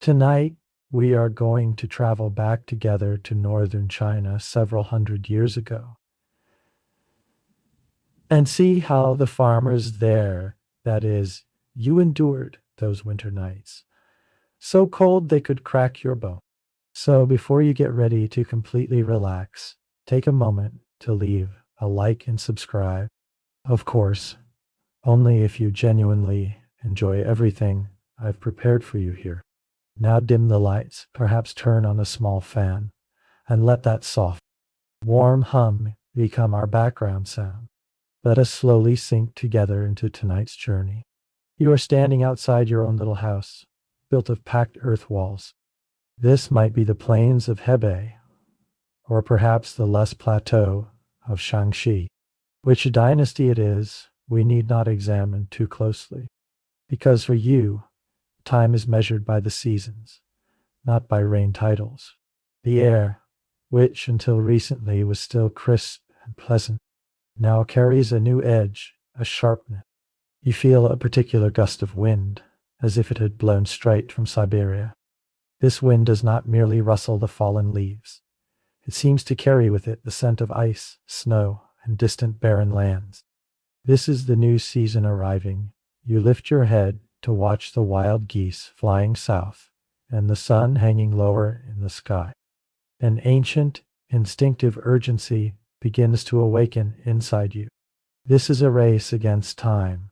Tonight, we are going to travel back together to northern China several hundred years ago and see how the farmers there, that is, you endured those winter nights, so cold they could crack your bone. So before you get ready to completely relax, take a moment to leave a like and subscribe. Of course, only if you genuinely enjoy everything I've prepared for you here. Now dim the lights, perhaps turn on a small fan, and let that soft, warm hum become our background sound. Let us slowly sink together into tonight's journey. You are standing outside your own little house, built of packed earth walls. This might be the plains of Hebei, or perhaps the lush plateau of Shaanxi. Which dynasty it is, we need not examine too closely, because for you, time is measured by the seasons, not by rain titles. The air, which until recently was still crisp and pleasant, now carries a new edge, a sharpness. You feel a particular gust of wind, as if it had blown straight from Siberia. This wind does not merely rustle the fallen leaves. It seems to carry with it the scent of ice, snow, and distant barren lands. This is the new season arriving. You lift your head to watch the wild geese flying south and the sun hanging lower in the sky. An ancient, instinctive urgency begins to awaken inside you. This is a race against time,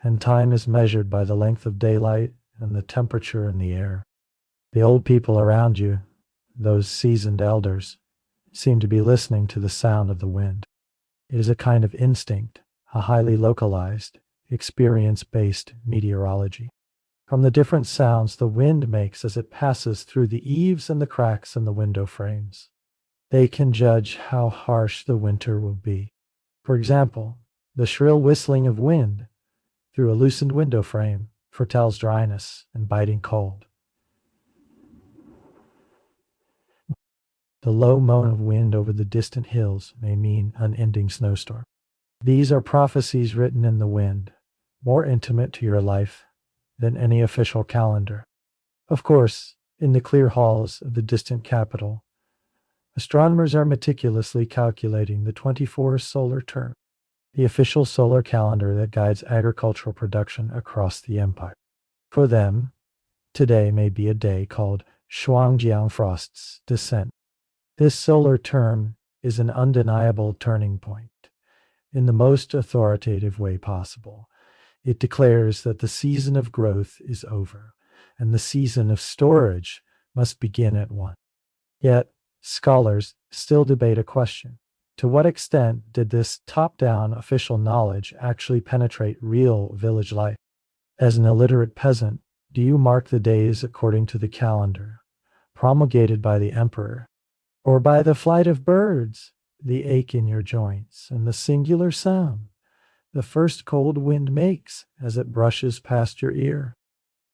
and time is measured by the length of daylight and the temperature in the air. The old people around you, those seasoned elders, seem to be listening to the sound of the wind. It is a kind of instinct, a highly localized, experience-based meteorology. From the different sounds the wind makes as it passes through the eaves and the cracks in the window frames, they can judge how harsh the winter will be. For example, the shrill whistling of wind through a loosened window frame foretells dryness and biting cold. The low moan of wind over the distant hills may mean unending snowstorm. These are prophecies written in the wind, more intimate to your life than any official calendar. Of course, in the clear halls of the distant capital, astronomers are meticulously calculating the 24 solar term, the official solar calendar that guides agricultural production across the empire. For them, today may be a day called Shuangjiang Frost's Descent. This solar term is an undeniable turning point. In the most authoritative way possible, it declares that the season of growth is over, and the season of storage must begin at once. Yet, scholars still debate a question. To what extent did this top-down official knowledge actually penetrate real village life? As an illiterate peasant, do you mark the days according to the calendar, promulgated by the emperor, or by the flight of birds, the ache in your joints, and the singular sound the first cold wind makes as it brushes past your ear?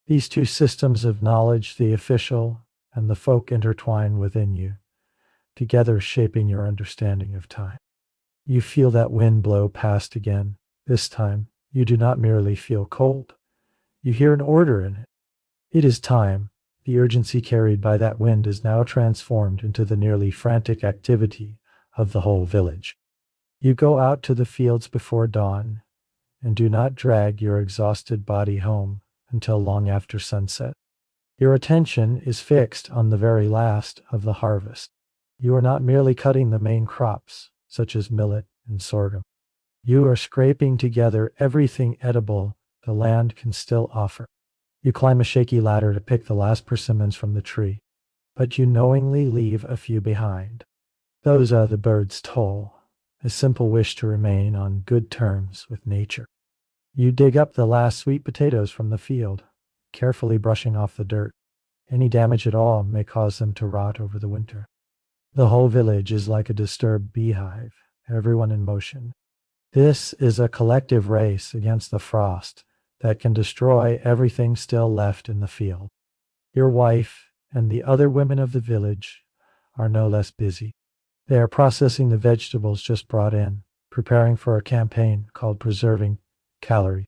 These two systems of knowledge, the official and the folk, intertwine within you, together shaping your understanding of time. You feel that wind blow past again. This time, you do not merely feel cold. You hear an order in it. It is time. The urgency carried by that wind is now transformed into the nearly frantic activity of the whole village. You go out to the fields before dawn and do not drag your exhausted body home until long after sunset. Your attention is fixed on the very last of the harvest. You are not merely cutting the main crops, such as millet and sorghum. You are scraping together everything edible the land can still offer. You climb a shaky ladder to pick the last persimmons from the tree, but you knowingly leave a few behind. Those are the bird's toll, a simple wish to remain on good terms with nature. You dig up the last sweet potatoes from the field, carefully brushing off the dirt. Any damage at all may cause them to rot over the winter. The whole village is like a disturbed beehive, everyone in motion. This is a collective race against the frost that can destroy everything still left in the field. Your wife and the other women of the village are no less busy. They are processing the vegetables just brought in, preparing for a campaign called Preserving Calories.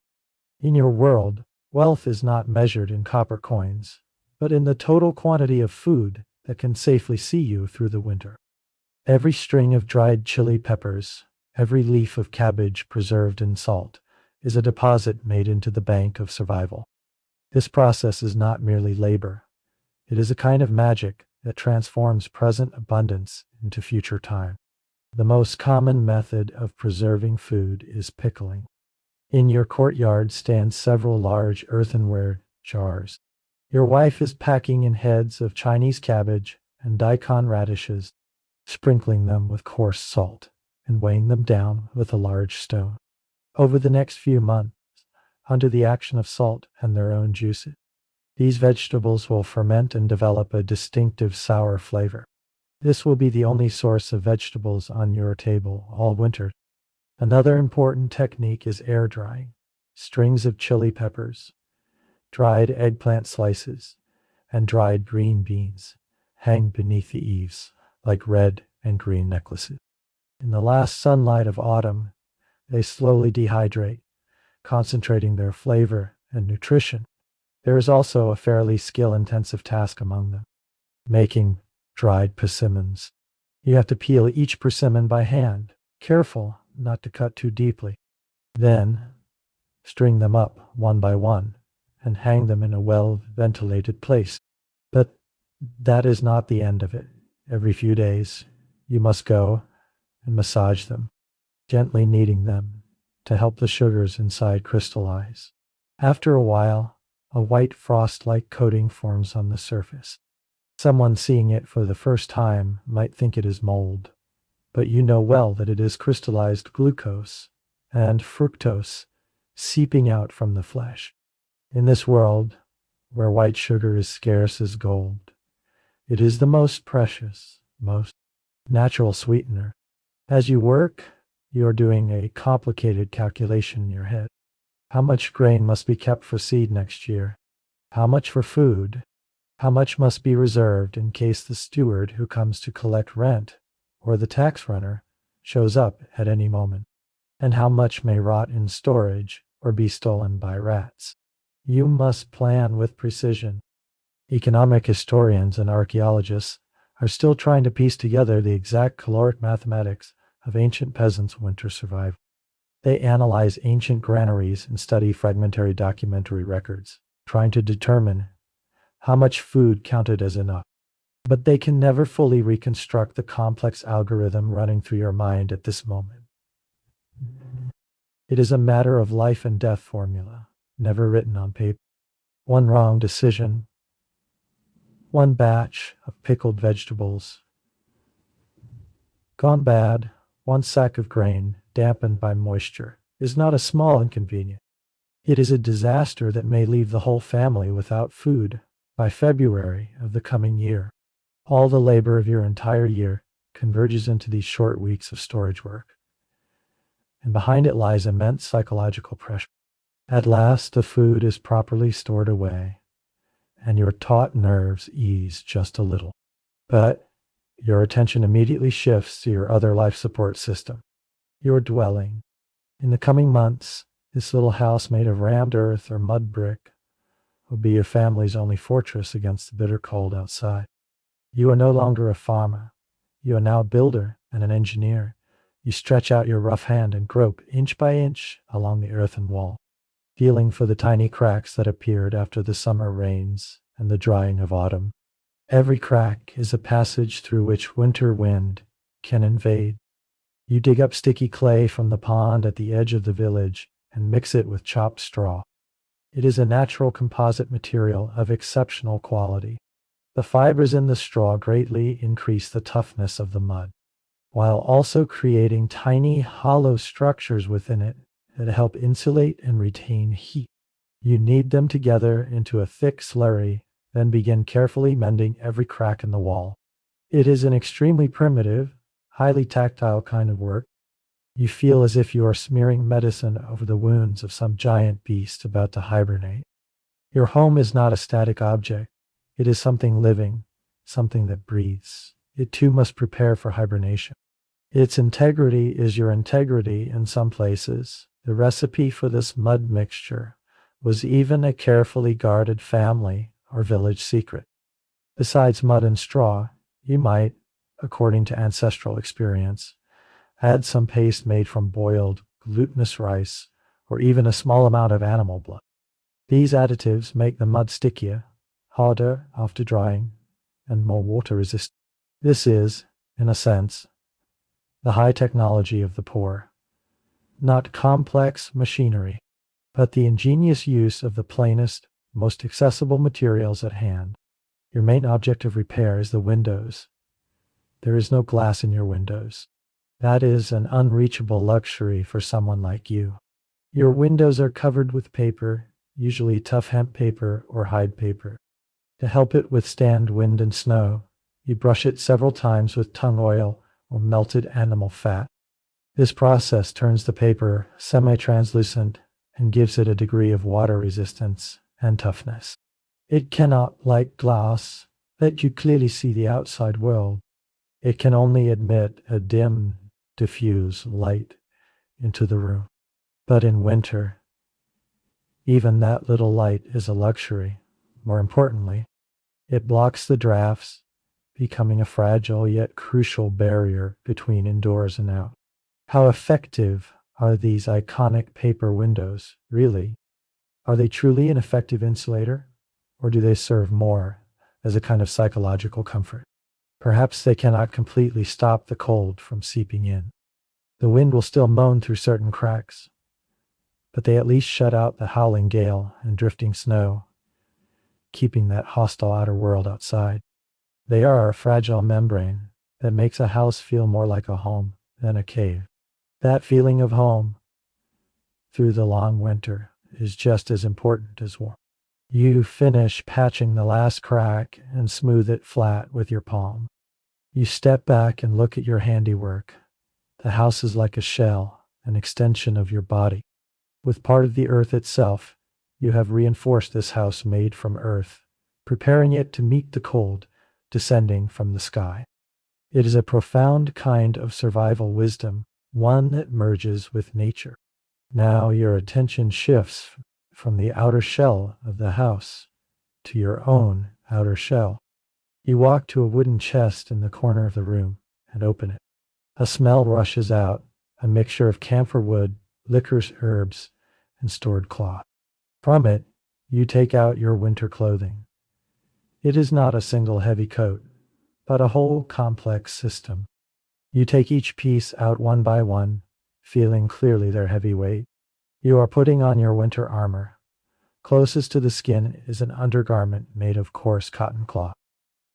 In your world, wealth is not measured in copper coins, but in the total quantity of food that can safely see you through the winter. Every string of dried chili peppers, every leaf of cabbage preserved in salt, is a deposit made into the bank of survival. This process is not merely labor. It is a kind of magic that transforms present abundance into future time. The most common method of preserving food is pickling. In your courtyard stand several large earthenware jars. Your wife is packing in heads of Chinese cabbage and daikon radishes, sprinkling them with coarse salt and weighing them down with a large stone. Over the next few months, under the action of salt and their own juices, these vegetables will ferment and develop a distinctive sour flavor. This will be the only source of vegetables on your table all winter. Another important technique is air drying. Strings of chili peppers, dried eggplant slices, and dried green beans hang beneath the eaves like red and green necklaces. In the last sunlight of autumn, they slowly dehydrate, concentrating their flavor and nutrition. There is also a fairly skill-intensive task among them, making dried persimmons. You have to peel each persimmon by hand, careful not to cut too deeply. Then, string them up one by one and hang them in a well-ventilated place. But that is not the end of it. Every few days, you must go and massage them, gently kneading them to help the sugars inside crystallize. After a while, a white frost-like coating forms on the surface. Someone seeing it for the first time might think it is mold, but you know well that it is crystallized glucose and fructose seeping out from the flesh. In this world, where white sugar is scarce as gold, it is the most precious, most natural sweetener. As you work, you are doing a complicated calculation in your head. How much grain must be kept for seed next year? How much for food? How much must be reserved in case the steward who comes to collect rent or the tax runner shows up at any moment? And how much may rot in storage or be stolen by rats? You must plan with precision. Economic historians and archaeologists are still trying to piece together the exact caloric mathematics of ancient peasants' winter survival. They analyze ancient granaries and study fragmentary documentary records, trying to determine how much food counted as enough. But they can never fully reconstruct the complex algorithm running through your mind at this moment. It is a matter of life and death formula, never written on paper. One wrong decision, one batch of pickled vegetables gone bad, one sack of grain dampened by moisture, is not a small inconvenience. It is a disaster that may leave the whole family without food by February of the coming year. All the labor of your entire year converges into these short weeks of storage work, and behind it lies immense psychological pressure. At last, the food is properly stored away, and your taut nerves ease just a little. But your attention immediately shifts to your other life support system, your dwelling. In the coming months, this little house made of rammed earth or mud brick will be your family's only fortress against the bitter cold outside. You are no longer a farmer. You are now a builder and an engineer. You stretch out your rough hand and grope inch by inch along the earthen wall, feeling for the tiny cracks that appeared after the summer rains and the drying of autumn. Every crack is a passage through which winter wind can invade. You dig up sticky clay from the pond at the edge of the village and mix it with chopped straw. It is a natural composite material of exceptional quality. The fibers in the straw greatly increase the toughness of the mud, while also creating tiny hollow structures within it that help insulate and retain heat. You knead them together into a thick slurry, then begin carefully mending every crack in the wall. It is an extremely primitive, highly tactile kind of work. You feel as if you are smearing medicine over the wounds of some giant beast about to hibernate. Your home is not a static object. It is something living, something that breathes. It too must prepare for hibernation. Its integrity is your integrity in some places. The recipe for this mud mixture was even a carefully guarded family or village secret. Besides mud and straw, you might, according to ancestral experience, add some paste made from boiled, glutinous rice, or even a small amount of animal blood. These additives make the mud stickier, harder after drying, and more water resistant. This is, in a sense, the high technology of the poor. Not complex machinery, but the ingenious use of the plainest, most accessible materials at hand. Your main object of repair is the windows. There is no glass in your windows. That is an unreachable luxury for someone like you. Your windows are covered with paper, usually tough hemp paper or hide paper. To help it withstand wind and snow, you brush it several times with tung oil or melted animal fat. This process turns the paper semi-translucent and gives it a degree of water resistance and toughness. It cannot, like glass, let you clearly see the outside world. It can only admit a dim, diffuse light into the room. But in winter, even that little light is a luxury. More importantly, it blocks the drafts, becoming a fragile yet crucial barrier between indoors and out. How effective are these iconic paper windows, really? Are they truly an effective insulator, or do they serve more as a kind of psychological comfort? Perhaps they cannot completely stop the cold from seeping in. The wind will still moan through certain cracks, but they at least shut out the howling gale and drifting snow, keeping that hostile outer world outside. They are a fragile membrane that makes a house feel more like a home than a cave. That feeling of home through the long winter is just as important as warmth. You finish patching the last crack and smooth it flat with your palm. You step back and look at your handiwork. The house is like a shell, an extension of your body. With part of the earth itself, you have reinforced this house made from earth, preparing it to meet the cold descending from the sky. It is a profound kind of survival wisdom, one that merges with nature. Now your attention shifts from the outer shell of the house to your own outer shell. You walk to a wooden chest in the corner of the room and open it. A smell rushes out, a mixture of camphor wood, licorice herbs, and stored cloth. From it, you take out your winter clothing. It is not a single heavy coat, but a whole complex system. You take each piece out one by one, feeling clearly their heavy weight. You are putting on your winter armor. Closest to the skin is an undergarment made of coarse cotton cloth,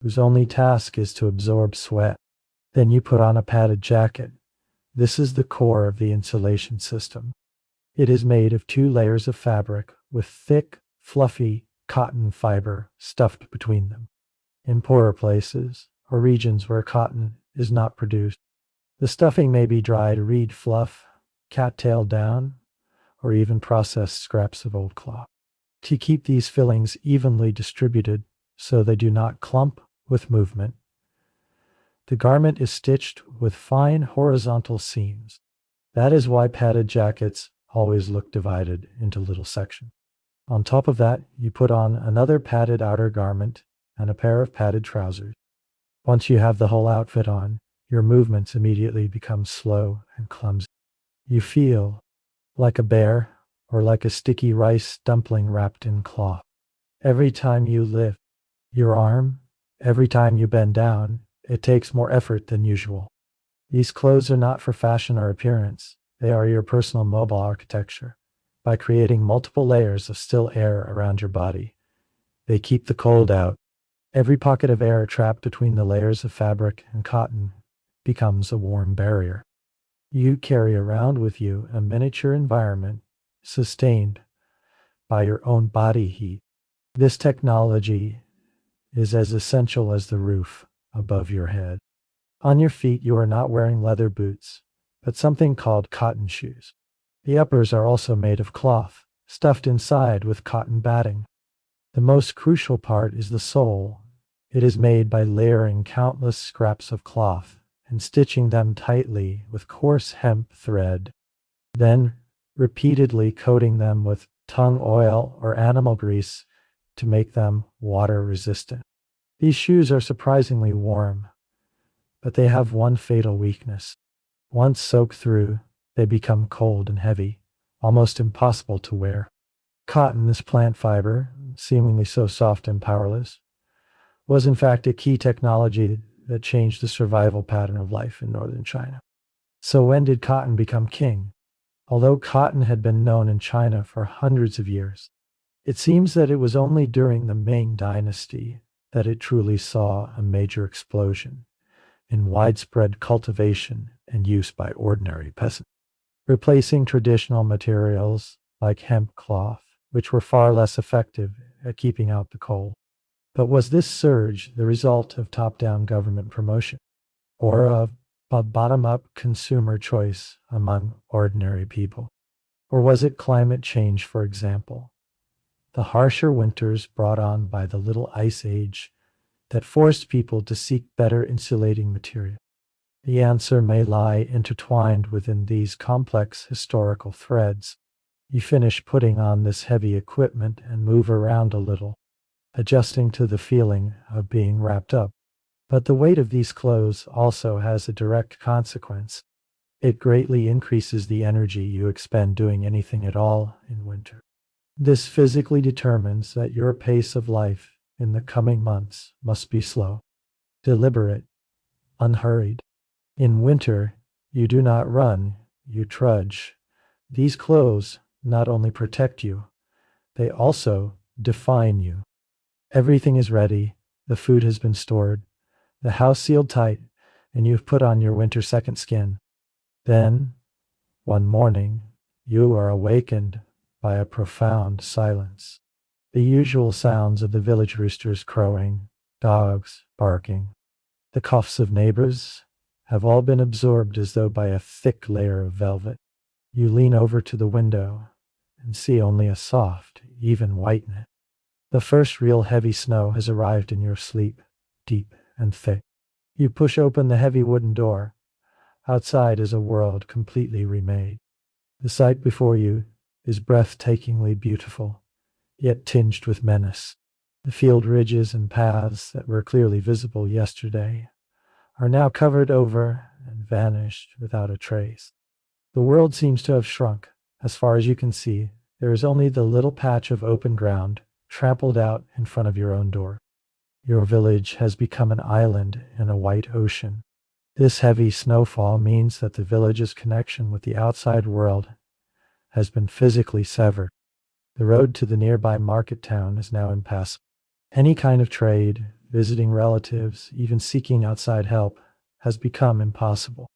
whose only task is to absorb sweat. Then you put on a padded jacket. This is the core of the insulation system. It is made of 2 layers of fabric with thick, fluffy cotton fiber stuffed between them. In poorer places, or regions where cotton is not produced, the stuffing may be dried reed fluff, cattail down, or even processed scraps of old cloth. To keep these fillings evenly distributed so they do not clump with movement, the garment is stitched with fine horizontal seams. That is why padded jackets always look divided into little sections. On top of that, you put on another padded outer garment and a pair of padded trousers. Once you have the whole outfit on, your movements immediately become slow and clumsy. You feel like a bear or like a sticky rice dumpling wrapped in cloth. Every time you lift your arm, every time you bend down, it takes more effort than usual. These clothes are not for fashion or appearance. They are your personal mobile architecture. By creating multiple layers of still air around your body, they keep the cold out. Every pocket of air trapped between the layers of fabric and cotton becomes a warm barrier. You carry around with you a miniature environment sustained by your own body heat. This technology is as essential as the roof above your head. On your feet, you are not wearing leather boots, but something called cotton shoes. The uppers are also made of cloth, stuffed inside with cotton batting. The most crucial part is the sole. It is made by layering countless scraps of cloth and stitching them tightly with coarse hemp thread, then repeatedly coating them with tung oil or animal grease to make them water resistant. These shoes are surprisingly warm, but they have one fatal weakness. Once soaked through, they become cold and heavy, almost impossible to wear. Cotton, this plant fiber, seemingly so soft and powerless, was in fact a key technology that changed the survival pattern of life in northern China. So when did cotton become king? Although cotton had been known in China for hundreds of years, it seems that it was only during the Ming Dynasty that it truly saw a major explosion in widespread cultivation and use by ordinary peasants, replacing traditional materials like hemp cloth, which were far less effective at keeping out the cold. But was this surge the result of top-down government promotion, or of a bottom-up consumer choice among ordinary people? Or was it climate change, for example, the harsher winters brought on by the Little Ice Age that forced people to seek better insulating material? The answer may lie intertwined within these complex historical threads. You finish putting on this heavy equipment and move around a little, adjusting to the feeling of being wrapped up. But the weight of these clothes also has a direct consequence. It greatly increases the energy you expend doing anything at all in winter. This physically determines that your pace of life in the coming months must be slow, deliberate, unhurried. In winter, you do not run, you trudge. These clothes not only protect you, they also define you. Everything is ready, the food has been stored, the house sealed tight, and you've put on your winter second skin. Then, one morning, you are awakened by a profound silence. The usual sounds of the village roosters crowing, dogs barking, the coughs of neighbors have all been absorbed as though by a thick layer of velvet. You lean over to the window and see only a soft, even whiteness. The first real heavy snow has arrived in your sleep, deep and thick. You push open the heavy wooden door. Outside is a world completely remade. The sight before you is breathtakingly beautiful, yet tinged with menace. The field ridges and paths that were clearly visible yesterday are now covered over and vanished without a trace. The world seems to have shrunk. As far as you can see, there is only the little patch of open ground trampled out in front of your own door. Your village has become an island in a white ocean. This heavy snowfall means that the village's connection with the outside world has been physically severed. The road to the nearby market town is now impassable. Any kind of trade, visiting relatives, even seeking outside help, has become impossible.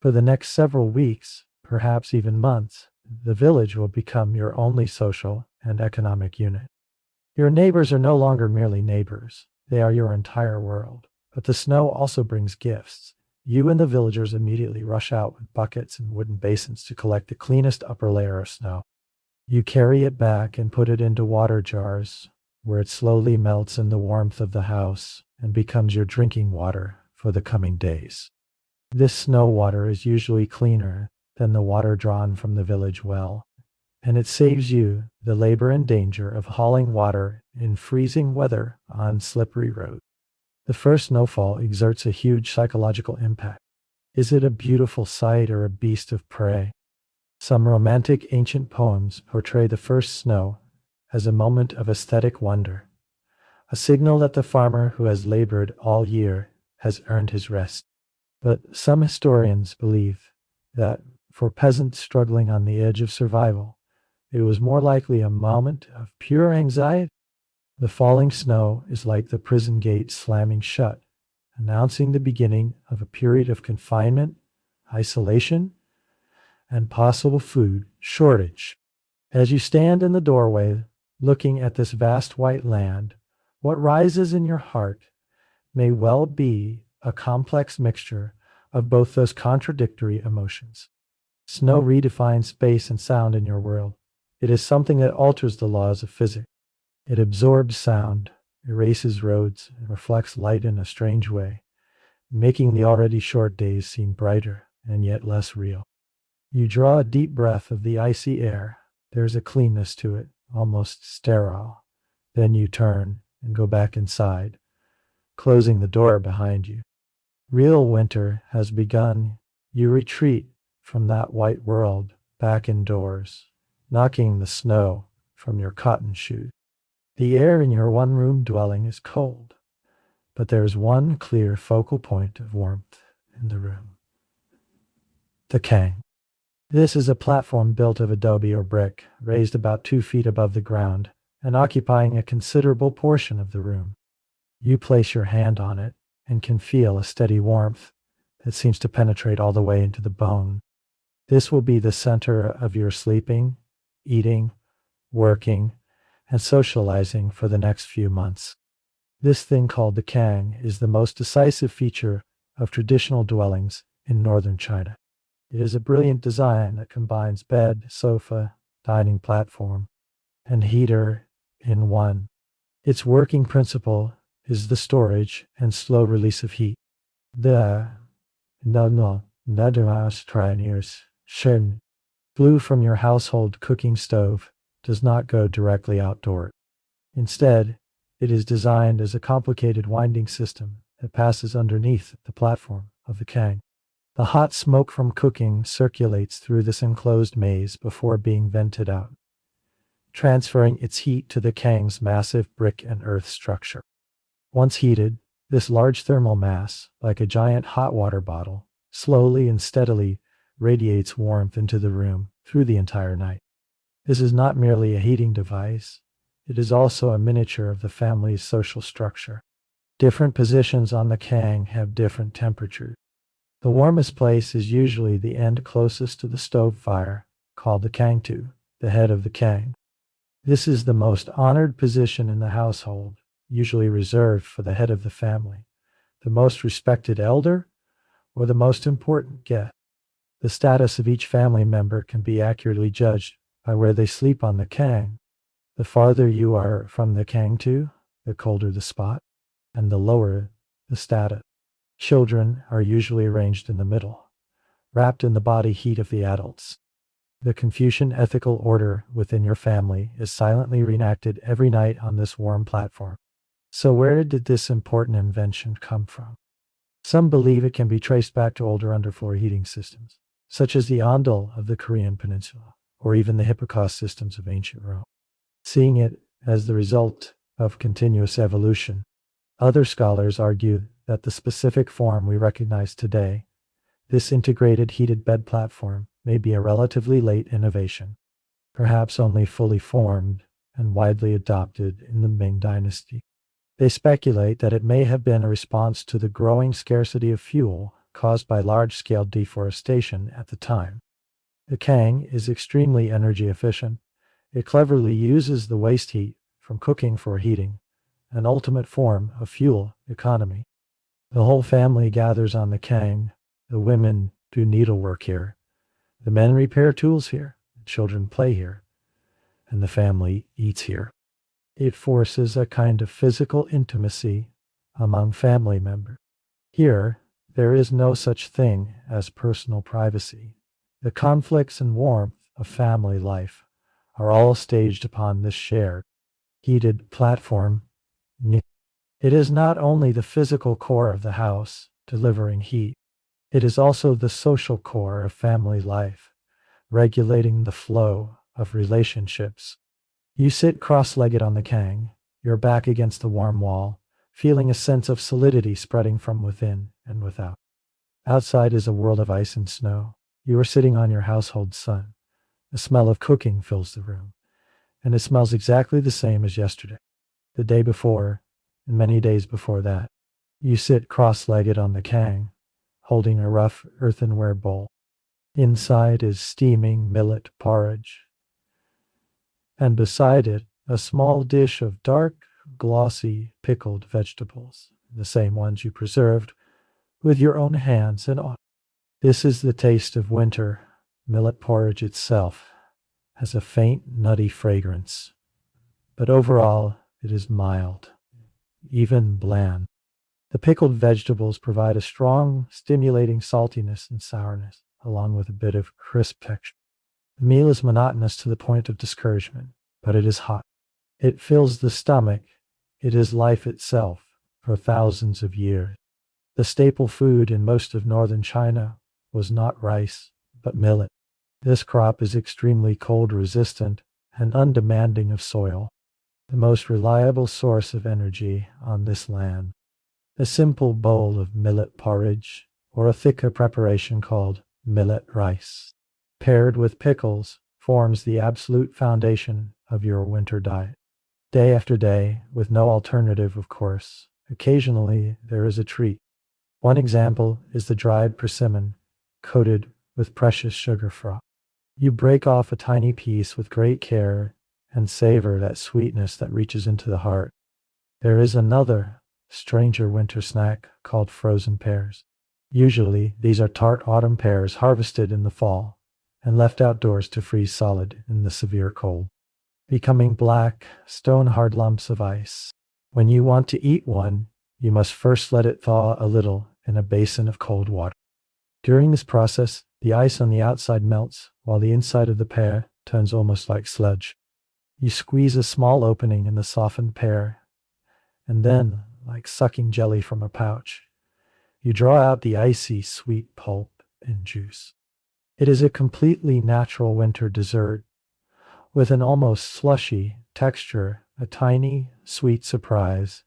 For the next several weeks, perhaps even months, the village will become your only social and economic unit. Your neighbors are no longer merely neighbors. They are your entire world. But the snow also brings gifts. You and the villagers immediately rush out with buckets and wooden basins to collect the cleanest upper layer of snow. You carry it back and put it into water jars, where it slowly melts in the warmth of the house and becomes your drinking water for the coming days. This snow water is usually cleaner than the water drawn from the village well, and it saves you the labor and danger of hauling water in freezing weather on slippery roads. The first snowfall exerts a huge psychological impact. Is it a beautiful sight or a beast of prey? Some romantic ancient poems portray the first snow as a moment of aesthetic wonder, a signal that the farmer who has labored all year has earned his rest. But some historians believe that for peasants struggling on the edge of survival, it was more likely a moment of pure anxiety. The falling snow is like the prison gate slamming shut, announcing the beginning of a period of confinement, isolation, and possible food shortage. As you stand in the doorway, looking at this vast white land, what rises in your heart may well be a complex mixture of both those contradictory emotions. Snow redefines space and sound in your world. It is something that alters the laws of physics. It absorbs sound, erases roads, and reflects light in a strange way, making the already short days seem brighter and yet less real. You draw a deep breath of the icy air. There's a cleanness to it, almost sterile, Then you turn and go back inside, closing the door behind you. Real winter has begun. You retreat from that white world back indoors, knocking the snow from your cotton shoes. The air in your one-room dwelling is cold, but there is one clear focal point of warmth in the room. The Kang. This is a platform built of adobe or brick, raised about 2 feet above the ground, and occupying a considerable portion of the room. You place your hand on it and can feel a steady warmth that seems to penetrate all the way into the bone. This will be the center of your sleeping, eating, working, and socializing for the next few months. This thing called the Kang is the most decisive feature of traditional dwellings in northern China. It is a brilliant design that combines bed, sofa, dining platform, and heater in one. Its working principle is the storage and slow release of heat. The flue from your household cooking stove does not go directly outdoor. Instead, it is designed as a complicated winding system that passes underneath the platform of the Kang. The hot smoke from cooking circulates through this enclosed maze before being vented out, transferring its heat to the Kang's massive brick and earth structure. Once heated, this large thermal mass, like a giant hot water bottle, slowly and steadily radiates warmth into the room through the entire night. This is not merely a heating device, it is also a miniature of the family's social structure. Different positions on the Kang have different temperatures. The warmest place is usually the end closest to the stove fire, called the Kangtu, the head of the Kang. This is the most honored position in the household, usually reserved for the head of the family, the most respected elder, or the most important guest. The status of each family member can be accurately judged by where they sleep on the Kang. The farther you are from the Kangtu, the colder the spot, and the lower the status. Children are usually arranged in the middle, wrapped in the body heat of the adults. The Confucian ethical order within your family is silently reenacted every night on this warm platform. So where did this important invention come from? Some believe it can be traced back to older underfloor heating systems, such as the Andal of the Korean Peninsula, or even the Hipparcos systems of ancient Rome. Seeing it as the result of continuous evolution, other scholars argue that the specific form we recognize today, this integrated heated bed platform, may be a relatively late innovation, perhaps only fully formed and widely adopted in the Ming Dynasty. They speculate that it may have been a response to the growing scarcity of fuel caused by large-scale deforestation at the time. The Kang is extremely energy efficient. It cleverly uses the waste heat from cooking for heating, an ultimate form of fuel economy. The whole family gathers on the Kang. The women do needlework here. The men repair tools here. The children play here. And the family eats here. It forces a kind of physical intimacy among family members. Here, there is no such thing as personal privacy. The conflicts and warmth of family life are all staged upon this shared, heated platform. It is not only the physical core of the house, delivering heat. It is also the social core of family life, regulating the flow of relationships. You sit cross-legged on the Kang, your back against the warm wall, feeling a sense of solidity spreading from within and without. Outside is a world of ice and snow. You are sitting on your household sun. The smell of cooking fills the room, and it smells exactly the same as yesterday, the day before, and many days before that. You sit cross-legged on the Kang, holding a rough earthenware bowl. Inside is steaming millet porridge, and beside it a small dish of dark, glossy, pickled vegetables, the same ones you preserved with your own hands in autumn. This is the taste of winter. Millet porridge itself has a faint, nutty fragrance, but overall it is mild, even bland. The pickled vegetables provide a strong, stimulating saltiness and sourness, along with a bit of crisp texture. The meal is monotonous to the point of discouragement, but it is hot. It fills the stomach. It is life itself for thousands of years. The staple food in most of northern China was not rice, but millet. This crop is extremely cold resistant and undemanding of soil, the most reliable source of energy on this land. A simple bowl of millet porridge, or a thicker preparation called millet rice, paired with pickles, forms the absolute foundation of your winter diet. Day after day, with no alternative, of course, occasionally there is a treat. One example is the dried persimmon, coated with precious sugar froth. You break off a tiny piece with great care and savor that sweetness that reaches into the heart. There is another, stranger winter snack called frozen pears. Usually, these are tart autumn pears harvested in the fall and left outdoors to freeze solid in the severe cold, becoming black, stone-hard lumps of ice. When you want to eat one, you must first let it thaw a little in a basin of cold water. During this process, the ice on the outside melts, while the inside of the pear turns almost like sludge. You squeeze a small opening in the softened pear, and then, like sucking jelly from a pouch, you draw out the icy, sweet pulp and juice. It is a completely natural winter dessert, with an almost slushy texture, a tiny, sweet surprise.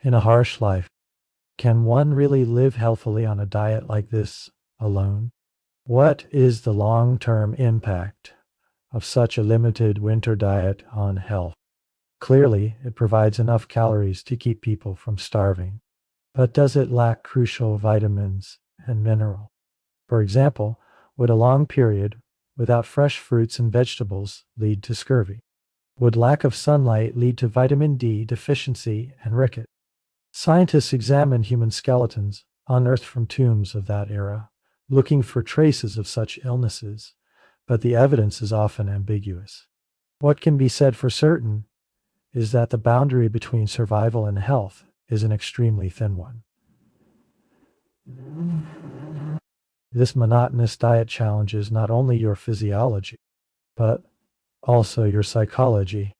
In a harsh life, can one really live healthily on a diet like this alone? What is the long-term impact of such a limited winter diet on health? Clearly, it provides enough calories to keep people from starving. But does it lack crucial vitamins and minerals? For example, would a long period without fresh fruits and vegetables lead to scurvy? Would lack of sunlight lead to vitamin D deficiency and rickets? Scientists examined human skeletons unearthed from tombs of that era, looking for traces of such illnesses, but the evidence is often ambiguous. What can be said for certain is that the boundary between survival and health is an extremely thin one. This monotonous diet challenges not only your physiology, but also your psychology.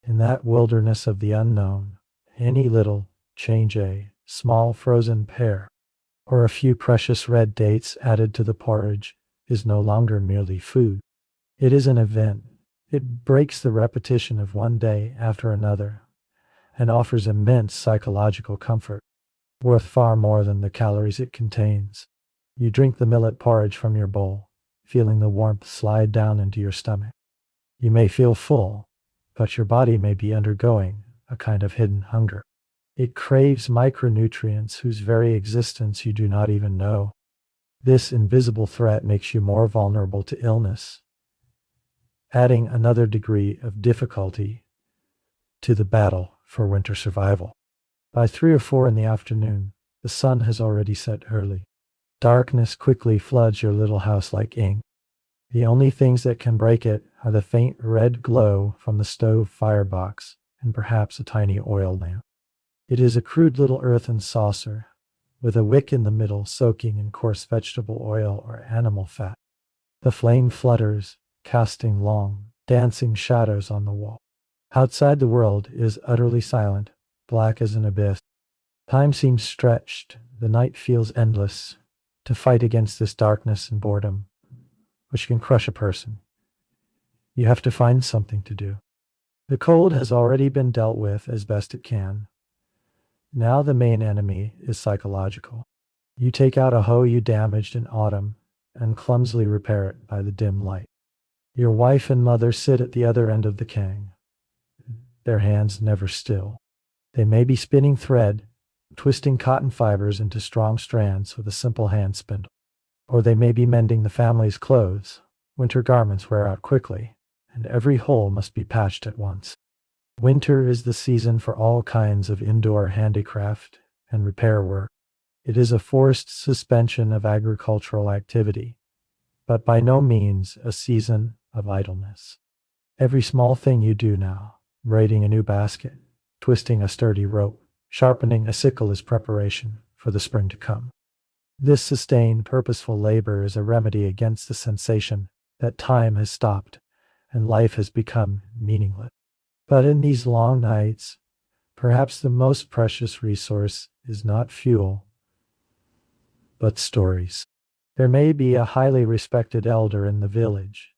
In that wilderness of the unknown, any little change, a small frozen pear, or a few precious red dates added to the porridge, is no longer merely food. It is an event. It breaks the repetition of one day after another and offers immense psychological comfort, worth far more than the calories it contains. You drink the millet porridge from your bowl, feeling the warmth slide down into your stomach. You may feel full, but your body may be undergoing a kind of hidden hunger. It craves micronutrients whose very existence you do not even know. This invisible threat makes you more vulnerable to illness, adding another degree of difficulty to the battle for winter survival. By 3 or 4 in the afternoon, the sun has already set early. Darkness quickly floods your little house like ink. The only things that can break it are the faint red glow from the stove firebox and perhaps a tiny oil lamp. It is a crude little earthen saucer, with a wick in the middle soaking in coarse vegetable oil or animal fat. The flame flutters, casting long, dancing shadows on the wall. Outside the world is utterly silent, black as an abyss. Time seems stretched, the night feels endless. To fight against this darkness and boredom, which can crush a person, you have to find something to do. The cold has already been dealt with as best it can. Now the main enemy is psychological. You take out a hoe you damaged in autumn and clumsily repair it by the dim light. Your wife and mother sit at the other end of the kang, their hands never still. They may be spinning thread, twisting cotton fibers into strong strands with a simple hand spindle. Or they may be mending the family's clothes. Winter garments wear out quickly, and every hole must be patched at once. Winter is the season for all kinds of indoor handicraft and repair work. It is a forced suspension of agricultural activity, but by no means a season of idleness. Every small thing you do now, braiding a new basket, twisting a sturdy rope, sharpening a sickle, is preparation for the spring to come. This sustained, purposeful labor is a remedy against the sensation that time has stopped and life has become meaningless. But in these long nights, perhaps the most precious resource is not fuel, but stories. There may be a highly respected elder in the village,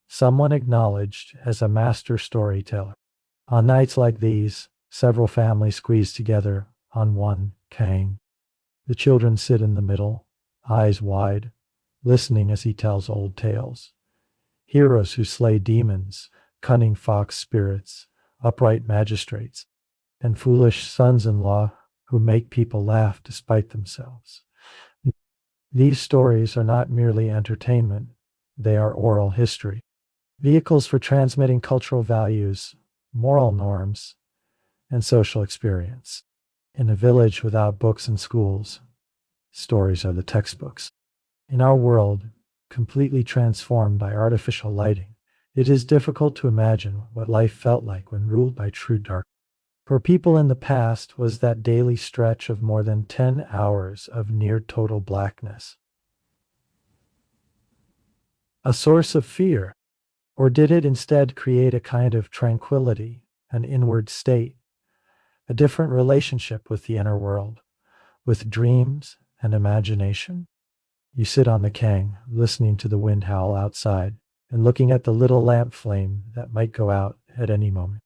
someone acknowledged as a master storyteller. On nights like these, several families squeeze together on one kang. The children sit in the middle, eyes wide, listening as he tells old tales. Heroes who slay demons, cunning fox spirits, upright magistrates, and foolish sons-in-law who make people laugh despite themselves. These stories are not merely entertainment, they are oral history, vehicles for transmitting cultural values, moral norms, and social experience. In a village without books and schools, stories are the textbooks. In our world, completely transformed by artificial lighting, it is difficult to imagine what life felt like when ruled by true darkness. For people in the past was that daily stretch of more than 10 hours of near total blackness a source of fear, or did it instead create a kind of tranquility, an inward state, a different relationship with the inner world, with dreams and imagination? You sit on the kang, listening to the wind howl outside, and looking at the little lamp flame that might go out at any moment.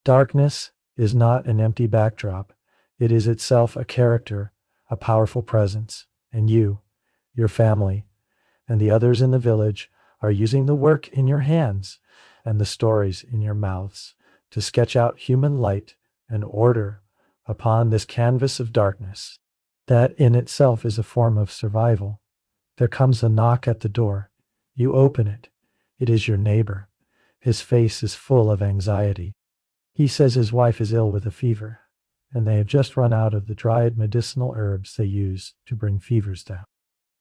Darkness is not an empty backdrop. It is itself a character, a powerful presence, and you, your family, and the others in the village are using the work in your hands and the stories in your mouths to sketch out human light and order upon this canvas of darkness. That in itself is a form of survival. There comes a knock at the door. You open it. It is your neighbor. His face is full of anxiety. He says his wife is ill with a fever, and they have just run out of the dried medicinal herbs they use to bring fevers down.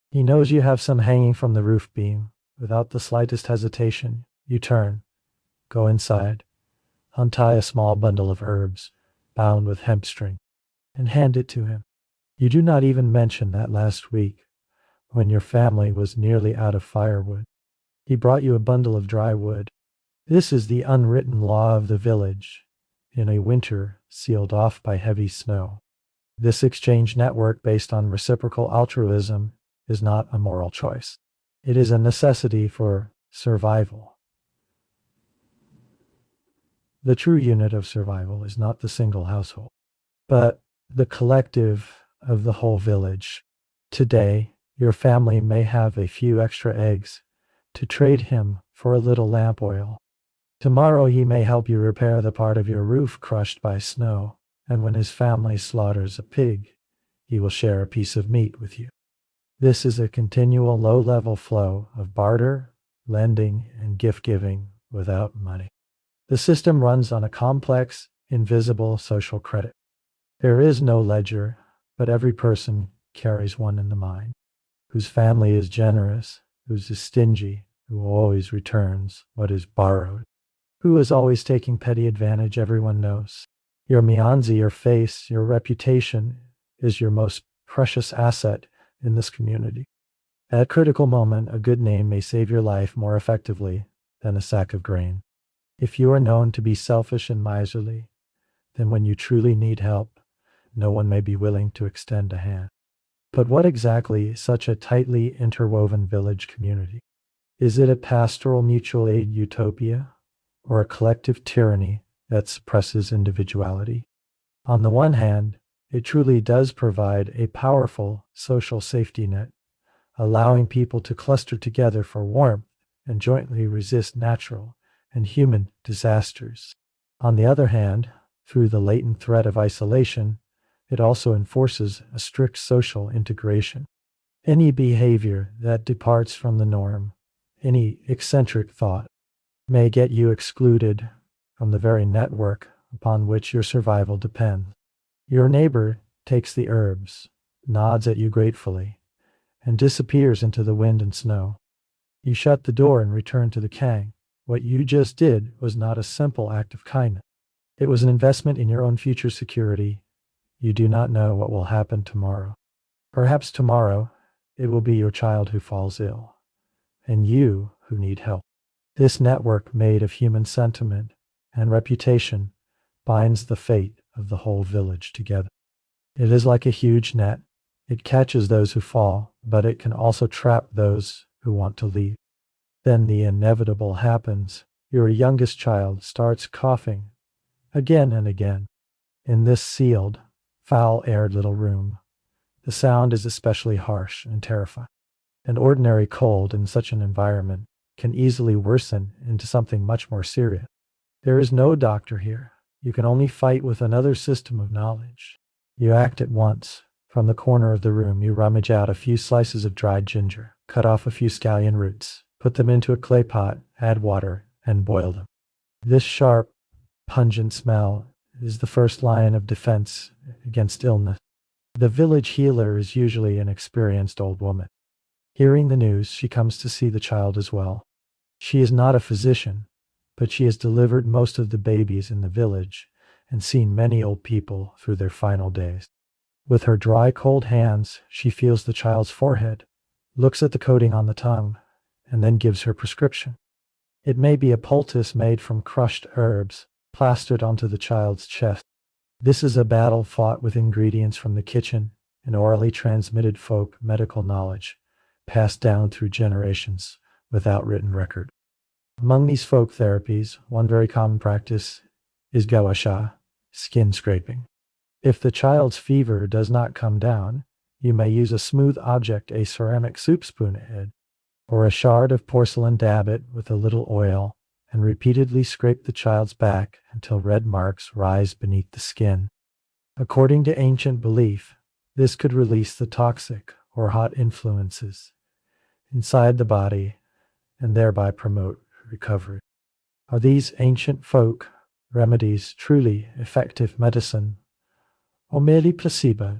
He knows you have some hanging from the roof beam. Without the slightest hesitation, you turn, go inside, untie a small bundle of herbs, bound with hemp string, and hand it to him. You do not even mention that last week, when your family was nearly out of firewood. He brought you a bundle of dry wood. This is the unwritten law of the village, in a winter sealed off by heavy snow. This exchange network based on reciprocal altruism is not a moral choice. It is a necessity for survival. The true unit of survival is not the single household, but the collective of the whole village. Today, your family may have a few extra eggs to trade him for a little lamp oil. Tomorrow he may help you repair the part of your roof crushed by snow, and when his family slaughters a pig, he will share a piece of meat with you. This is a continual low-level flow of barter, lending, and gift-giving without money. The system runs on a complex, invisible social credit. There is no ledger, but every person carries one in the mind, whose family is generous, whose is stingy, who always returns what is borrowed, who is always taking petty advantage. Everyone knows. Your mianzi, your face, your reputation is your most precious asset in this community. At critical moment, a good name may save your life more effectively than a sack of grain. If you are known to be selfish and miserly, then when you truly need help, no one may be willing to extend a hand. But what exactly is such a tightly interwoven village community? Is it a pastoral mutual aid utopia, or a collective tyranny that suppresses individuality? On the one hand, it truly does provide a powerful social safety net, allowing people to cluster together for warmth and jointly resist natural and human disasters. On the other hand, through the latent threat of isolation, it also enforces a strict social integration. Any behavior that departs from the norm, any eccentric thought, may get you excluded from the very network upon which your survival depends. Your neighbor takes the herbs, nods at you gratefully, and disappears into the wind and snow. You shut the door and return to the kang. What you just did was not a simple act of kindness. It was an investment in your own future security. You do not know what will happen tomorrow. Perhaps tomorrow it will be your child who falls ill, and you who need help. This network made of human sentiment and reputation binds the fate of the whole village together. It is like a huge net. It catches those who fall, but it can also trap those who want to leave. Then the inevitable happens. Your youngest child starts coughing again and again. In this sealed, foul-aired little room, the sound is especially harsh and terrifying. An ordinary cold in such an environment can easily worsen into something much more serious. There is no doctor here. You can only fight with another system of knowledge. You act at once. From the corner of the room, you rummage out a few slices of dried ginger, cut off a few scallion roots, put them into a clay pot, add water, and boil them. This sharp, pungent smell is the first line of defense against illness. The village healer is usually an experienced old woman. Hearing the news, she comes to see the child as well. She is not a physician, but she has delivered most of the babies in the village and seen many old people through their final days. With her dry, cold hands, she feels the child's forehead, looks at the coating on the tongue, and then gives her prescription. It may be a poultice made from crushed herbs, plastered onto the child's chest. This is a battle fought with ingredients from the kitchen and orally transmitted folk medical knowledge, passed down through generations without written record. Among these folk therapies, one very common practice is gua sha, skin scraping. If the child's fever does not come down, you may use a smooth object, a ceramic soup spoon head, or a shard of porcelain, dab it with a little oil, and repeatedly scrape the child's back until red marks rise beneath the skin. According to ancient belief, this could release the toxic or hot influences inside the body and thereby promote recovery. Are these ancient folk remedies truly effective medicine, or merely placebo?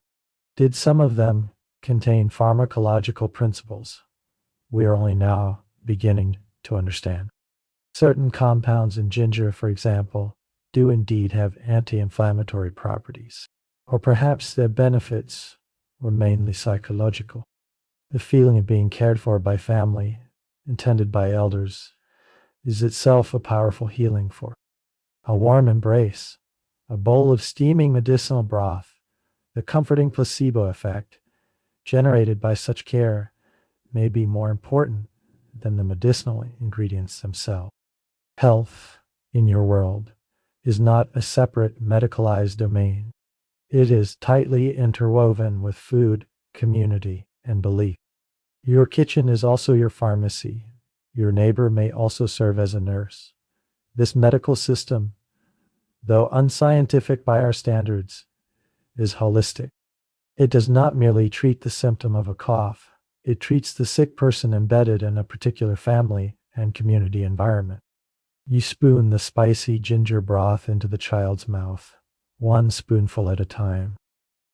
Did some of them contain pharmacological principles we are only now beginning to understand? Certain compounds in ginger, for example, do indeed have anti-inflammatory properties, or perhaps their benefits were mainly psychological. The feeling of being cared for by family, intended by elders, is itself a powerful healing force. A warm embrace, a bowl of steaming medicinal broth, the comforting placebo effect generated by such care may be more important than the medicinal ingredients themselves. Health in your world is not a separate medicalized domain. It is tightly interwoven with food, community, and belief. Your kitchen is also your pharmacy. Your neighbor may also serve as a nurse. This medical system, though unscientific by our standards, is holistic. It does not merely treat the symptom of a cough. It treats the sick person embedded in a particular family and community environment. You spoon the spicy ginger broth into the child's mouth, one spoonful at a time.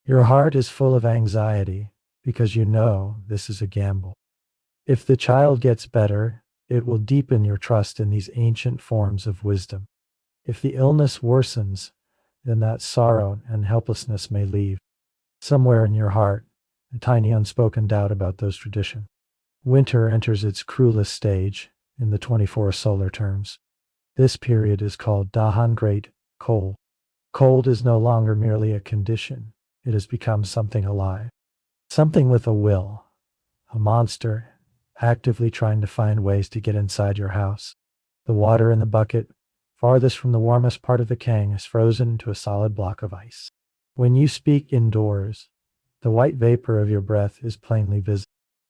Your heart is full of anxiety because you know this is a gamble. If the child gets better, it will deepen your trust in these ancient forms of wisdom. If the illness worsens, then that sorrow and helplessness may leave. Somewhere in your heart, a tiny unspoken doubt about those traditions. Winter enters its cruelest stage in the 24 solar terms. This period is called Dahan Great Cold. Cold is no longer merely a condition. It has become something alive. Something with a will. A monster actively trying to find ways to get inside your house. The water in the bucket, farthest from the warmest part of the kang, is frozen into a solid block of ice. When you speak indoors, the white vapor of your breath is plainly visible.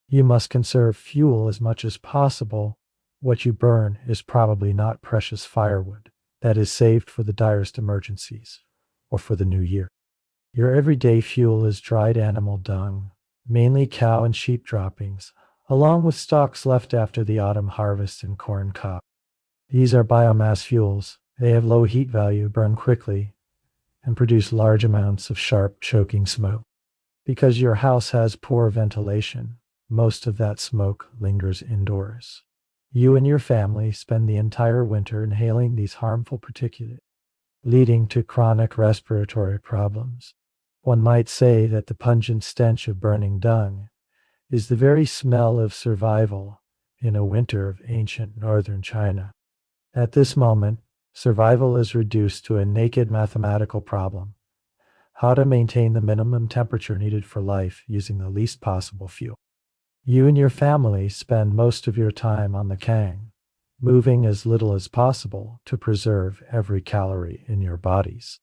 You must conserve fuel as much as possible. What you burn is probably not precious firewood that is saved for the direst emergencies or for the new year. Your everyday fuel is dried animal dung, mainly cow and sheep droppings, along with stalks left after the autumn harvest and corn cob. These are biomass fuels. They have low heat value, burn quickly, and produce large amounts of sharp, choking smoke. Because your house has poor ventilation, most of that smoke lingers indoors. You and your family spend the entire winter inhaling these harmful particulates, leading to chronic respiratory problems. One might say that the pungent stench of burning dung is the very smell of survival in a winter of ancient northern China. At this moment, survival is reduced to a naked mathematical problem: how to maintain the minimum temperature needed for life using the least possible fuel. You and your family spend most of your time on the kang, moving as little as possible to preserve every calorie in your bodies.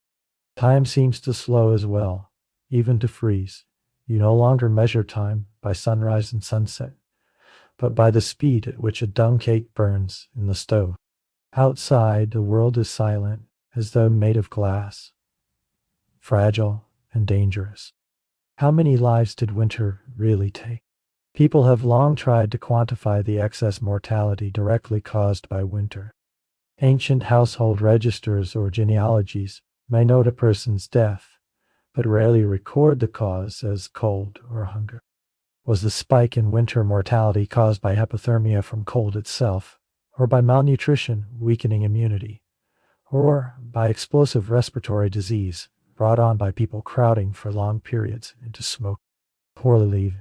Time seems to slow as well, even to freeze. You no longer measure time by sunrise and sunset, but by the speed at which a dung cake burns in the stove. Outside, the world is silent, as though made of glass, fragile and dangerous. How many lives did winter really take? People have long tried to quantify the excess mortality directly caused by winter. Ancient household registers or genealogies may note a person's death, but rarely record the cause as cold or hunger. Was the spike in winter mortality caused by hypothermia from cold itself, or by malnutrition weakening immunity, or by explosive respiratory disease brought on by people crowding for long periods into smoke, poorly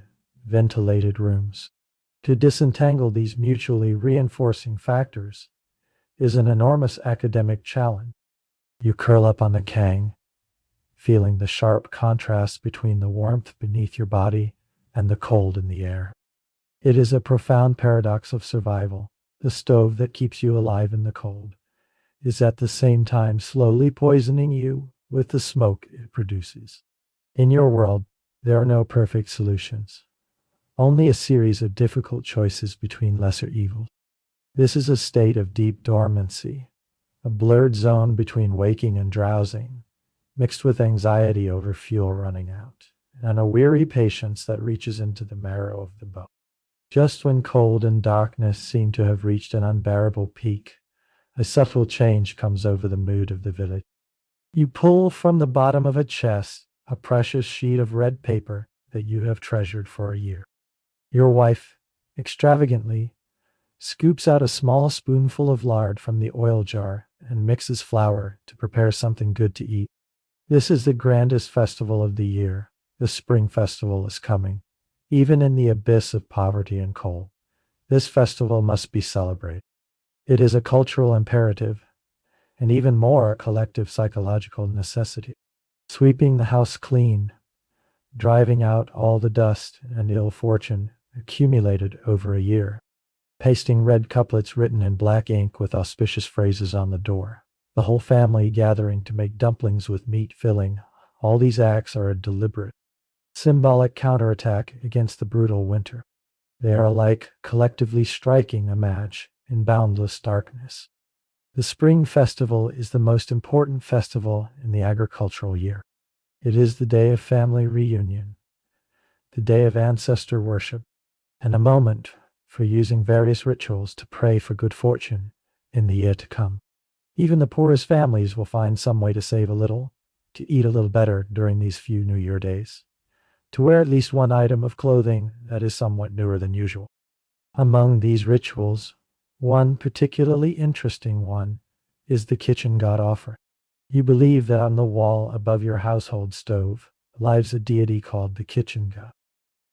ventilated rooms? To disentangle these mutually reinforcing factors is an enormous academic challenge. You curl up on the kang, feeling the sharp contrast between the warmth beneath your body and the cold in the air. It is a profound paradox of survival. The stove that keeps you alive in the cold is at the same time slowly poisoning you with the smoke it produces. In your world, there are no perfect solutions, only a series of difficult choices between lesser evils. This is a state of deep dormancy, a blurred zone between waking and drowsing, mixed with anxiety over fuel running out, and a weary patience that reaches into the marrow of the bone. Just when cold and darkness seem to have reached an unbearable peak, a subtle change comes over the mood of the village. You pull from the bottom of a chest a precious sheet of red paper that you have treasured for a year. Your wife, extravagantly, scoops out a small spoonful of lard from the oil jar and mixes flour to prepare something good to eat. This is the grandest festival of the year. The spring festival is coming. Even in the abyss of poverty and cold, this festival must be celebrated. It is a cultural imperative, and even more a collective psychological necessity. Sweeping the house clean, driving out all the dust and ill fortune accumulated over a year, pasting red couplets written in black ink with auspicious phrases on the door, the whole family gathering to make dumplings with meat filling. All these acts are a deliberate, symbolic counterattack against the brutal winter. They are like collectively striking a match in boundless darkness. The spring festival is the most important festival in the agricultural year. It is the day of family reunion, the day of ancestor worship, and a moment for using various rituals to pray for good fortune in the year to come. Even the poorest families will find some way to save a little, to eat a little better during these few New Year days, to wear at least one item of clothing that is somewhat newer than usual. Among these rituals, one particularly interesting one is the kitchen god offering. You believe that on the wall above your household stove lives a deity called the kitchen god.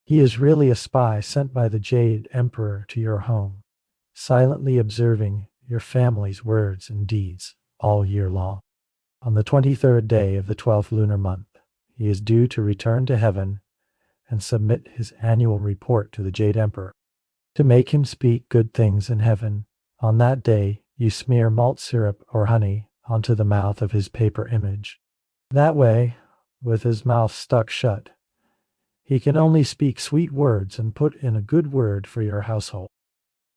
He is really a spy sent by the Jade Emperor to your home, silently observing your family's words and deeds all year long. On the 23rd day of the 12th lunar month, he is due to return to heaven and submit his annual report to the Jade Emperor. To make him speak good things in heaven, on that day you smear malt syrup or honey onto the mouth of his paper image. That way, with his mouth stuck shut, he can only speak sweet words and put in a good word for your household.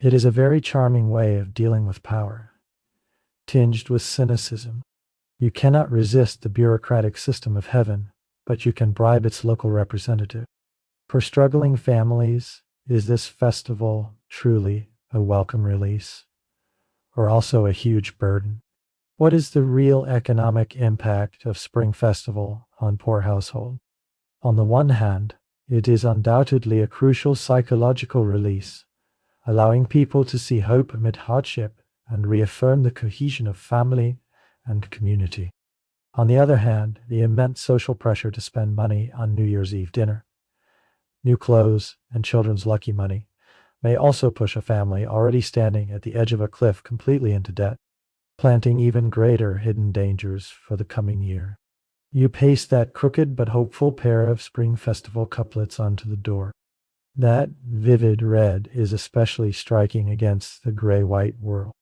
It is a very charming way of dealing with power, tinged with cynicism. You cannot resist the bureaucratic system of heaven, but you can bribe its local representative. For struggling families, is this festival truly a welcome release, or also a huge burden? What is the real economic impact of Spring Festival on poor households? On the one hand, it is undoubtedly a crucial psychological release, allowing people to see hope amid hardship and reaffirm the cohesion of family and community. On the other hand, the immense social pressure to spend money on New Year's Eve dinner, new clothes, and children's lucky money may also push a family already standing at the edge of a cliff completely into debt. planting even greater hidden dangers for the coming year. You paste that crooked but hopeful pair of spring festival couplets onto the door. That vivid red is especially striking against the gray-white world.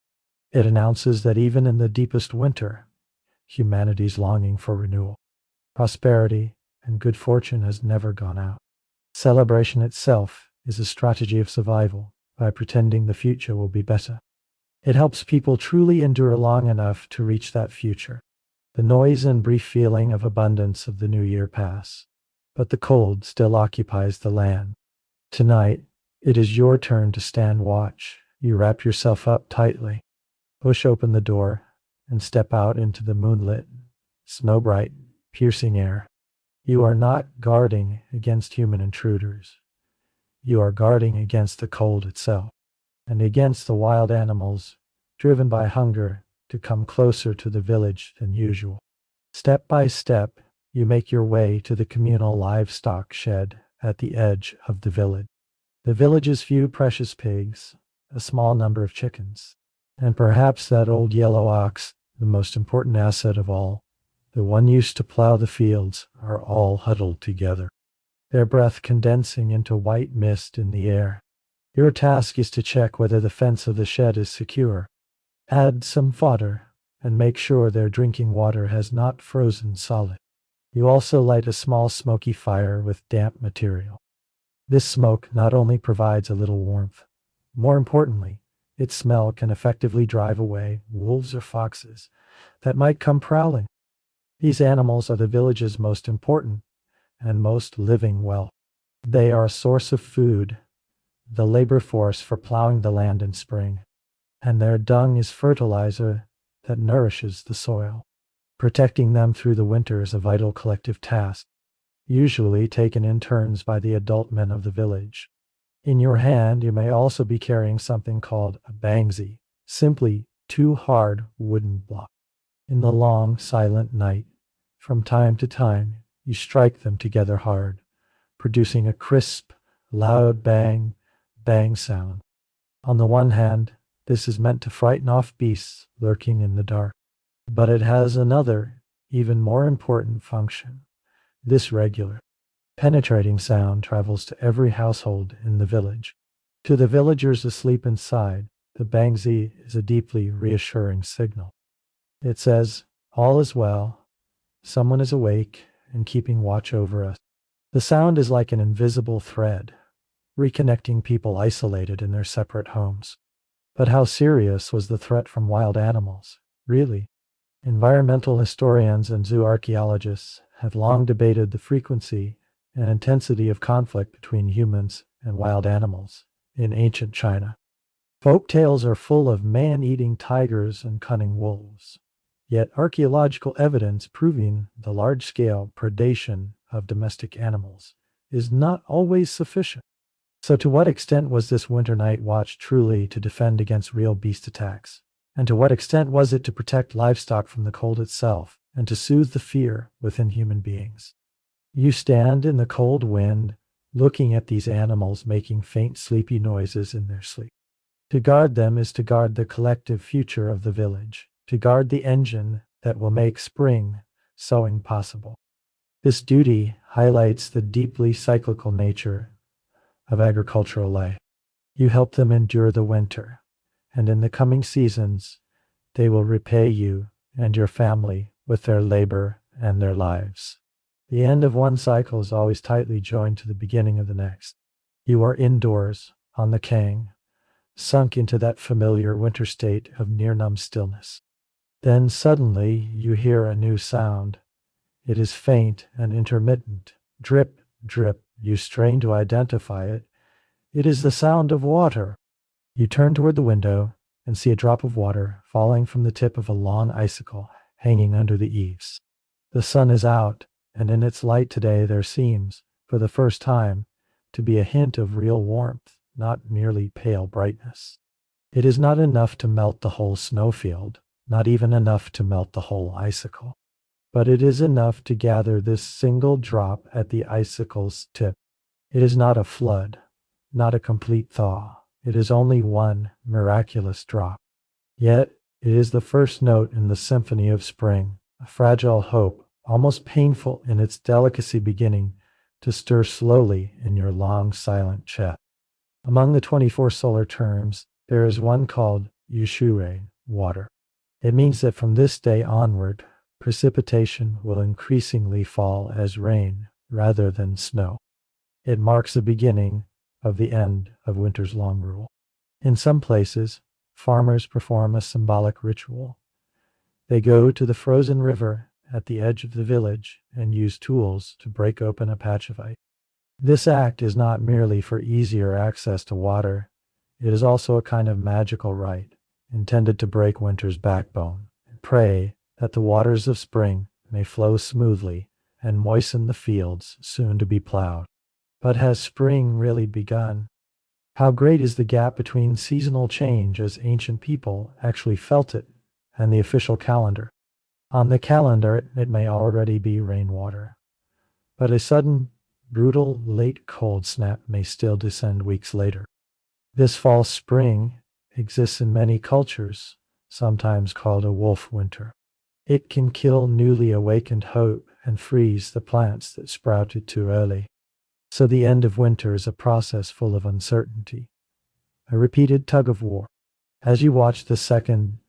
It announces that even in the deepest winter, humanity's longing for renewal, prosperity, and good fortune has never gone out. Celebration itself is a strategy of survival by pretending the future will be better. It helps people truly endure long enough to reach that future. The noise and brief feeling of abundance of the new year pass, but the cold still occupies the land. Tonight, it is your turn to stand watch. You wrap yourself up tightly, push open the door, and step out into the moonlit, snow-bright, piercing air. You are not guarding against human intruders. You are guarding against the cold itself, and against the wild animals driven by hunger to come closer to the village than usual. Step by step, you make your way to the communal livestock shed at the edge of the village. The village's few precious pigs, a small number of chickens, and perhaps that old yellow ox, the most important asset of all, the one used to plow the fields, are all huddled together, their breath condensing into white mist in the air. Your task is to check whether the fence of the shed is secure, add some fodder, and make sure their drinking water has not frozen solid. You also light a small smoky fire with damp material. This smoke not only provides a little warmth, more importantly, its smell can effectively drive away wolves or foxes that might come prowling. These animals are the village's most important and most living wealth. They are a source of food, the labor force for plowing the land in spring, and their dung is fertilizer that nourishes the soil. Protecting them through the winter is a vital collective task, usually taken in turns by the adult men of the village. In your hand, you may also be carrying something called a bangzi, simply two hard wooden blocks. In the long, silent night, from time to time, you strike them together hard, producing a crisp, loud bang, bang sound. On the one hand, this is meant to frighten off beasts lurking in the dark. But it has another, even more important function. This regular, penetrating sound travels to every household in the village. To the villagers asleep inside, the bangzi is a deeply reassuring signal. It says, all is well, someone is awake and keeping watch over us. The sound is like an invisible thread, reconnecting people isolated in their separate homes. But how serious was the threat from wild animals, really? Environmental historians and zooarchaeologists have long debated the frequency and intensity of conflict between humans and wild animals in ancient China. Folk tales are full of man-eating tigers and cunning wolves, yet archaeological evidence proving the large-scale predation of domestic animals is not always sufficient. So to what extent was this winter night watch truly to defend against real beast attacks? And to what extent was it to protect livestock from the cold itself and to soothe the fear within human beings? You stand in the cold wind, looking at these animals making faint sleepy noises in their sleep. To guard them is to guard the collective future of the village, to guard the engine that will make spring sowing possible. This duty highlights the deeply cyclical nature of agricultural life. You help them endure the winter, and in the coming seasons, they will repay you and your family with their labor and their lives. The end of one cycle is always tightly joined to the beginning of the next. You are indoors, on the kang, sunk into that familiar winter state of near-numb stillness. Then suddenly you hear a new sound. It is faint and intermittent. Drip, drip. You strain to identify it. It is the sound of water. You turn toward the window and see a drop of water falling from the tip of a long icicle hanging under the eaves. The sun is out, and in its light today there seems, for the first time, to be a hint of real warmth, not merely pale brightness. It is not enough to melt the whole snowfield, not even enough to melt the whole icicle. But it is enough to gather this single drop at the icicle's tip. It is not a flood, not a complete thaw. It is only one miraculous drop. Yet It is the first note in the symphony of spring, a fragile hope, almost painful in its delicacy beginning to stir slowly in your long silent chest. Among the 24 solar terms, there is one called Yushure, water. It means that from this day onward, precipitation will increasingly fall as rain rather than snow. It marks the beginning of the end of winter's long rule. In some places, farmers perform a symbolic ritual. They go to the frozen river at the edge of the village and use tools to break open a patch of ice. This act is not merely for easier access to water, it is also a kind of magical rite intended to break winter's backbone and pray that the waters of spring may flow smoothly and moisten the fields soon to be plowed. But has spring really begun? How great is the gap between seasonal change as ancient people actually felt it and the official calendar? On the calendar, it may already be rainwater, but a sudden, brutal, late cold snap may still descend weeks later. This false spring exists in many cultures, sometimes called a wolf winter. It can kill newly awakened hope and freeze the plants that sprouted too early. So the end of winter is a process full of uncertainty, a repeated tug of war. As you watch the second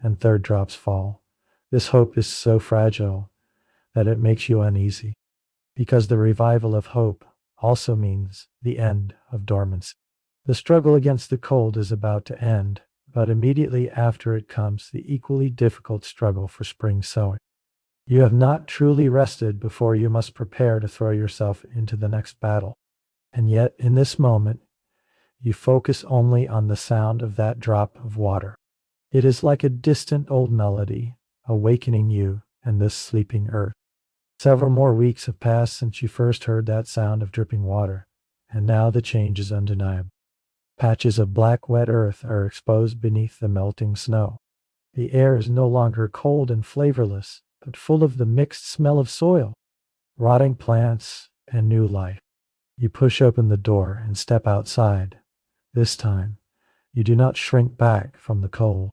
and third drops fall, this hope is so fragile that it makes you uneasy, because the revival of hope also means the end of dormancy. The struggle against the cold is about to end, but immediately after it comes the equally difficult struggle for spring sowing. You have not truly rested before you must prepare to throw yourself into the next battle. And yet, in this moment, you focus only on the sound of that drop of water. It is like a distant old melody, awakening you and this sleeping earth. Several more weeks have passed since you first heard that sound of dripping water, and now the change is undeniable. Patches of black wet earth are exposed beneath the melting snow. The air is no longer cold and flavorless, but full of the mixed smell of soil, rotting plants, and new life. You push open the door and step outside. This time, you do not shrink back from the cold.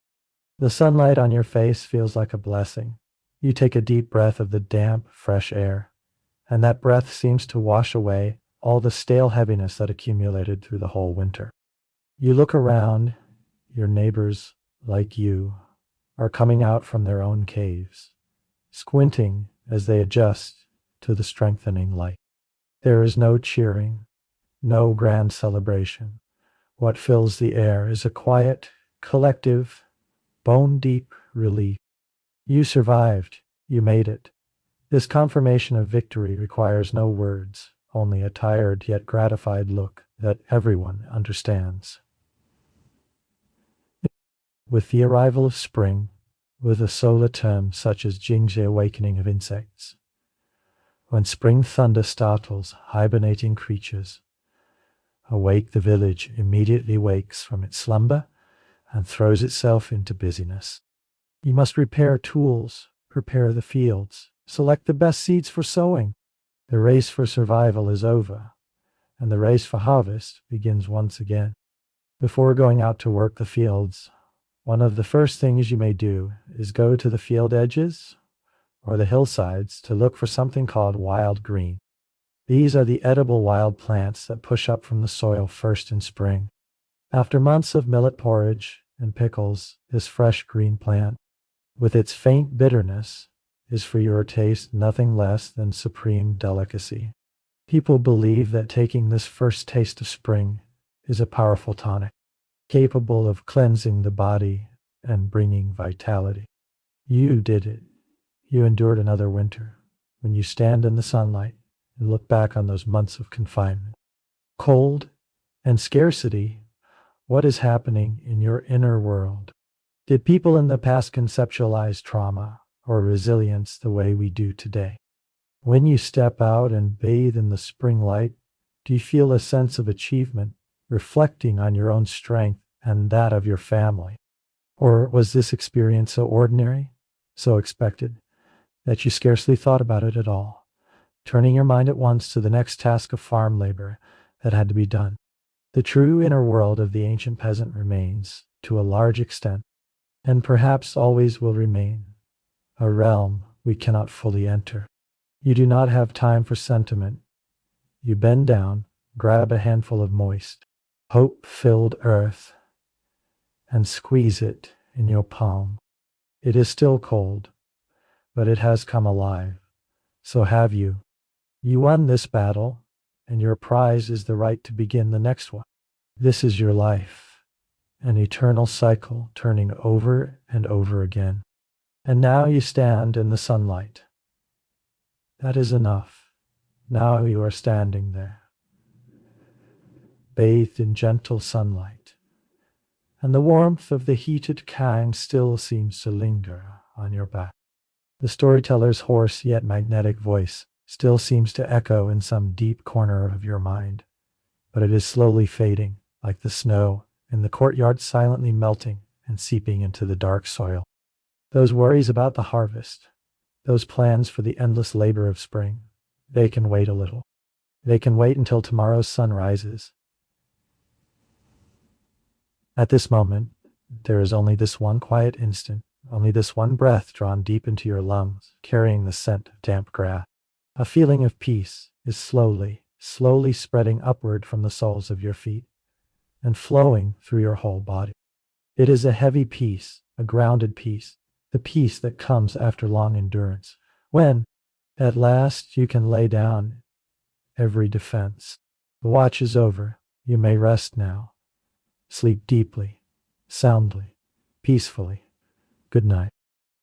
The sunlight on your face feels like a blessing. You take a deep breath of the damp, fresh air, and that breath seems to wash away all the stale heaviness that accumulated through the whole winter. You look around, your neighbors, like you, are coming out from their own caves, squinting as they adjust to the strengthening light. There is no cheering, no grand celebration. What fills the air is a quiet, collective, bone-deep relief. You survived. You made it. This confirmation of victory requires no words, only a tired yet gratified look that everyone understands. With the arrival of spring, with a solar term such as Jing's awakening of insects, when spring thunder startles hibernating creatures, awake the village immediately wakes from its slumber and throws itself into busyness. You must repair tools, prepare the fields, select the best seeds for sowing. The race for survival is over, and the race for harvest begins once again. Before going out to work the fields, one of the first things you may do is go to the field edges or the hillsides to look for something called wild green. These are the edible wild plants that push up from the soil first in spring. After months of millet porridge and pickles, this fresh green plant, with its faint bitterness, is for your taste nothing less than supreme delicacy. People believe that taking this first taste of spring is a powerful tonic, capable of cleansing the body and bringing vitality. You did it. You endured another winter. When you stand in the sunlight and look back on those months of confinement, cold, and scarcity, what is happening in your inner world? Did people in the past conceptualize trauma or resilience the way we do today? When you step out and bathe in the spring light, do you feel a sense of achievement, reflecting on your own strength and that of your family? Or was this experience so ordinary, so expected, that you scarcely thought about it at all, turning your mind at once to the next task of farm labor that had to be done? The true inner world of the ancient peasant remains, to a large extent, and perhaps always will remain, a realm we cannot fully enter. You do not have time for sentiment. You bend down, grab a handful of moist, hope-filled earth, and squeeze it in your palm. It is still cold, but it has come alive. So have you. You won this battle, and your prize is the right to begin the next one. This is your life, an eternal cycle turning over and over again. And now you stand in the sunlight. That is enough. Now you are standing there, bathed in gentle sunlight, and the warmth of the heated kind still seems to linger on your back. The storyteller's hoarse yet magnetic voice still seems to echo in some deep corner of your mind, but it is slowly fading, like the snow in the courtyard silently melting and seeping into the dark soil. Those worries about the harvest, those plans for the endless labor of spring, they can wait a little. They can wait until tomorrow's sun rises. At this moment, there is only this one quiet instant, only this one breath drawn deep into your lungs, carrying the scent of damp grass. A feeling of peace is slowly, slowly spreading upward from the soles of your feet and flowing through your whole body. It is a heavy peace, a grounded peace, the peace that comes after long endurance, when, at last, you can lay down every defense. The watch is over. You may rest now. Sleep deeply, soundly, peacefully. Good night.